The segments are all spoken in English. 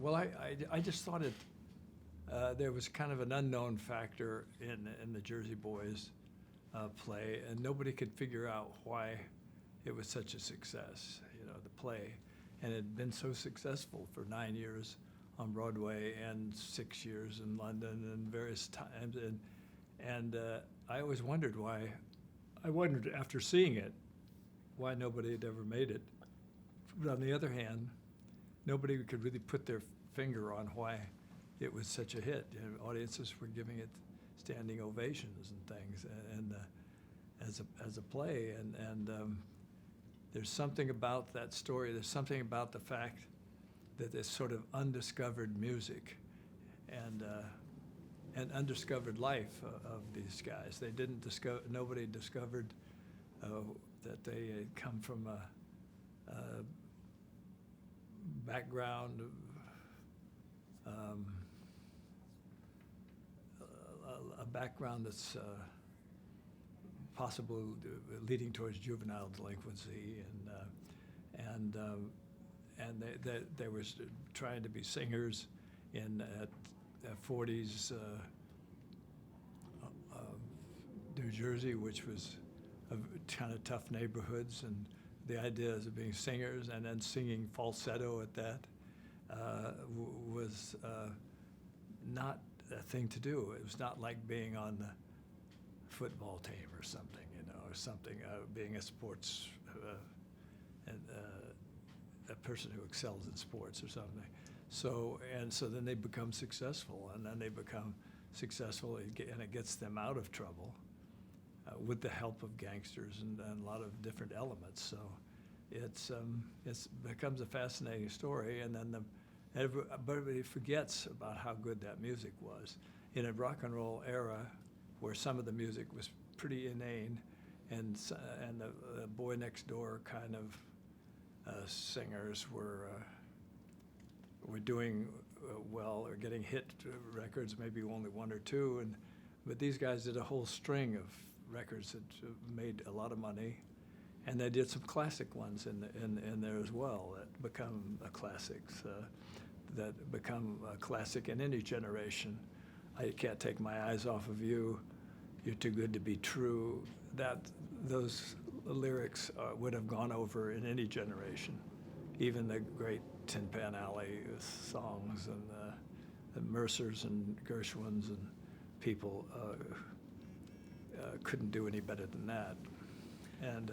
Well, I just thought there was kind of an unknown factor in the Jersey Boys play, and nobody could figure out why it was such a success, the play. And it had been so successful for 9 years on Broadway and 6 years in London and various times. And I always wondered why. I wondered after seeing it why nobody had ever made it. But on the other hand, nobody could really put their finger on why it was such a hit. Audiences were giving it standing ovations and things, and as a play. And there's something about that story. There's something about the fact that this sort of undiscovered music and undiscovered life of these guys. They didn't discover. Nobody discovered that they had come from a background of, a background that's possible leading towards juvenile delinquency, and they were trying to be singers in 40s New Jersey, which was a kind of tough neighborhoods, and the ideas of being singers and then singing falsetto at that was not a thing to do. It was not like being on the football team or something, or something, being a sports, and a person who excels in sports or something. So then they become successful, and then they become successful, and it gets them out of trouble with the help of gangsters and a lot of different elements. So it becomes a fascinating story, and then everybody forgets about how good that music was. In a rock and roll era where some of the music was pretty inane, and the boy next door kind of singers were doing well or getting hit records, maybe only one or two, but these guys did a whole string of records that made a lot of money, and they did some classic ones in there as well that become classics, that become a classic in any generation. I can't take my eyes off of you. You're too good to be true. Those lyrics would have gone over in any generation, even the great Tin Pan Alley songs and the Mercers and Gershwins and people couldn't do any better than that. And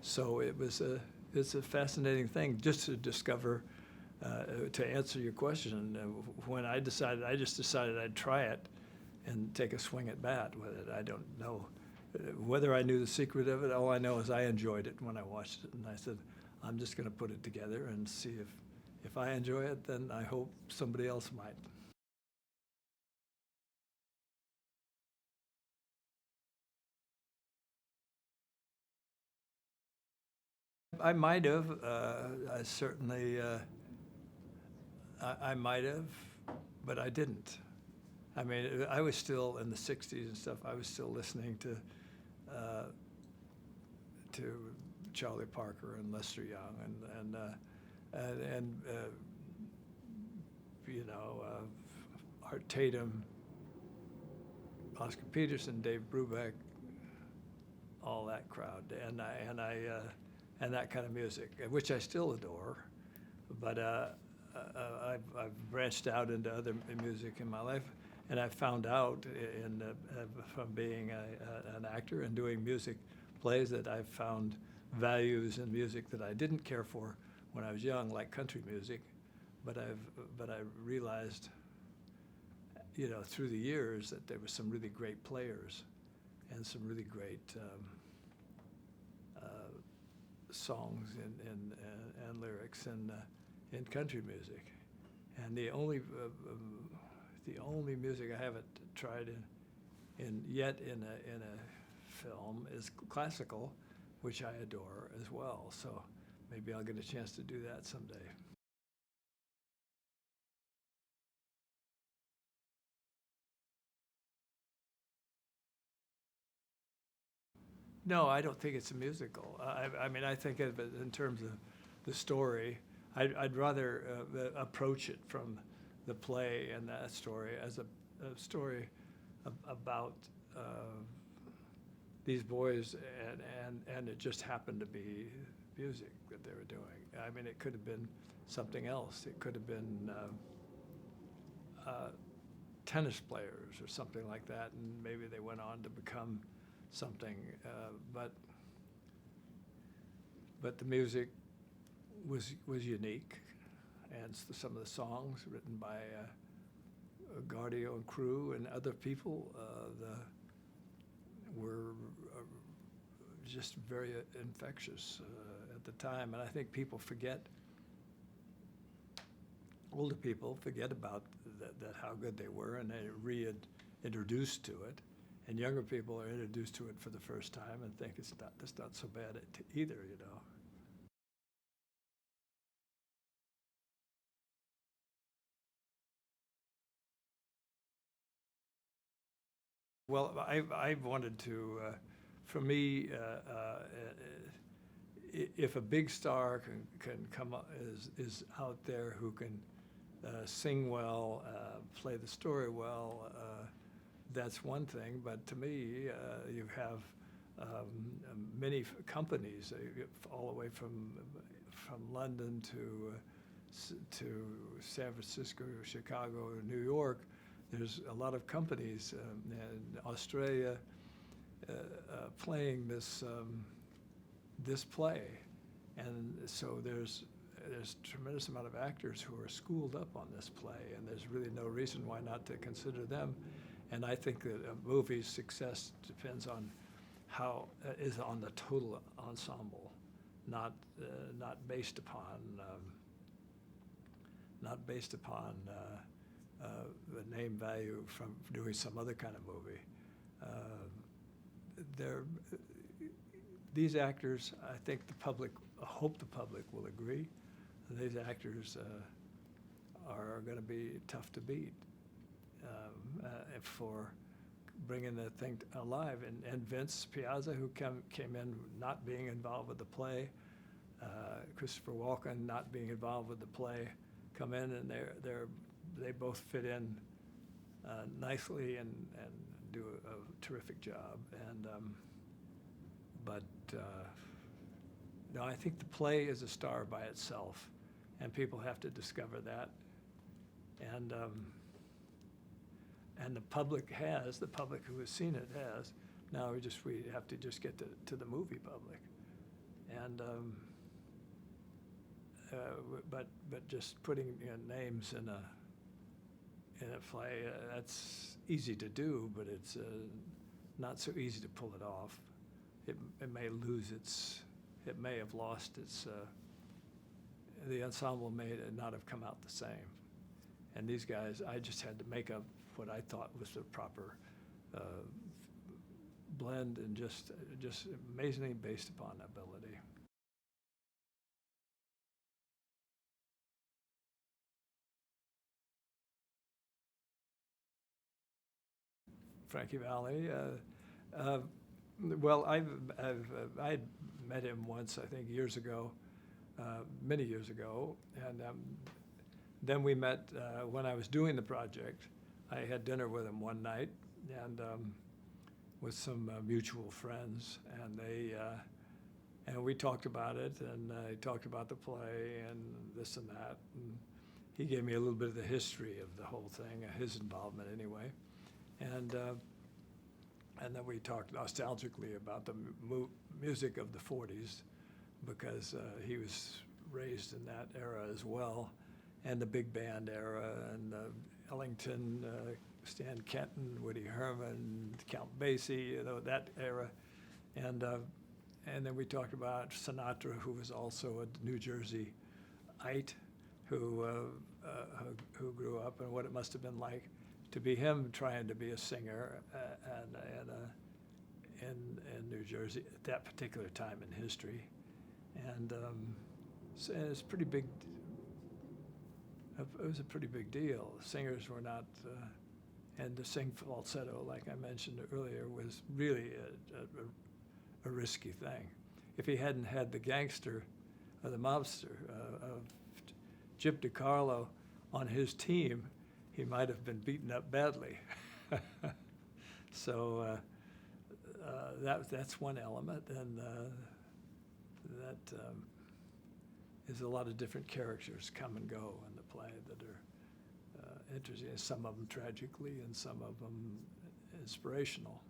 so it's a fascinating thing just to discover. To answer your question, when I just decided I'd try it and take a swing at bat with it. I don't know whether I knew the secret of it. All I know is I enjoyed it when I watched it, and I said, I'm just going to put it together and see if I enjoy it, then I hope somebody else might. I might have. I certainly. I might have, but I didn't. I mean, I was still in the '60s and stuff. I was still listening to Charlie Parker and Lester Young and Art Tatum, Oscar Peterson, Dave Brubeck, all that crowd, and that kind of music, which I still adore, but I've branched out into other music in my life, and I found out from being an actor and doing music plays that I've found values in music that I didn't care for when I was young, like country music, but I realized, through the years that there were some really great players and some really great songs and lyrics in country music, and the only music I haven't tried in a film is classical, which I adore as well. So maybe I'll get a chance to do that someday. No, I don't think it's a musical. I mean, I think of it in terms of the story. I'd rather approach it from the play and that story as a story about these boys, and it just happened to be music that they were doing. I mean, it could have been something else. It could have been tennis players or something like that, and maybe they went on to become something. But the music was unique, and some of the songs written by Gardio and crew and other people were just very infectious at the time. And I think people forget, older people forget about that how good they were, and they reintroduced to it. And younger people are introduced to it for the first time and think it's not so bad either, you know. Well, I wanted to, for me, if a big star can come up, is out there who can sing well, play the story well, that's one thing. But to me, you have many companies, all the way from London to San Francisco, Chicago, New York. There's a lot of companies in Australia playing this play, and so there's a tremendous amount of actors who are schooled up on this play, and there's really no reason why not to consider them. And I think that a movie's success depends on is on the total ensemble, not based upon the name value from doing some other kind of movie. These actors, I think I hope the public will agree, these actors are going to be tough to beat for bringing the thing alive. And Vince Piazza, who came in not being involved with the play, Christopher Walken not being involved with the play, come in, and they both fit in nicely and do a terrific job. And no, I think the play is a star by itself, and people have to discover that. And the public who has seen it has. Now we have to just get to the movie public. And but just putting names in a play, that's easy to do, but it's not so easy to pull it off. It may have lost its, the ensemble may not have come out the same. And these guys, I just had to make up what I thought was the proper blend, and just amazingly based upon ability. Frankie Valli. Well, I had met him once, I think, years ago, many years ago, and then we met when I was doing the project. I had dinner with him one night, and with some mutual friends, and we talked about it, and I talked about the play and this and that, and he gave me a little bit of the history of the whole thing, his involvement anyway. And then we talked nostalgically about the music of the 40s, because he was raised in that era as well, and the big band era, and Ellington, Stan Kenton, Woody Herman, Count Basie, that era. And then we talked about Sinatra, who was also a New Jerseyite, who grew up, and what it must have been like to be him trying to be a singer in New Jersey at that particular time in history. And so it's pretty big. It was a pretty big deal. Singers were not, and to sing falsetto, like I mentioned earlier, was really a risky thing. If he hadn't had the gangster, or the mobster of Jim DiCarlo on his team, he might have been beaten up badly. So that's one element, and that is a lot of different characters come and go in the play that are interesting. Some of them tragically, and some of them inspirational.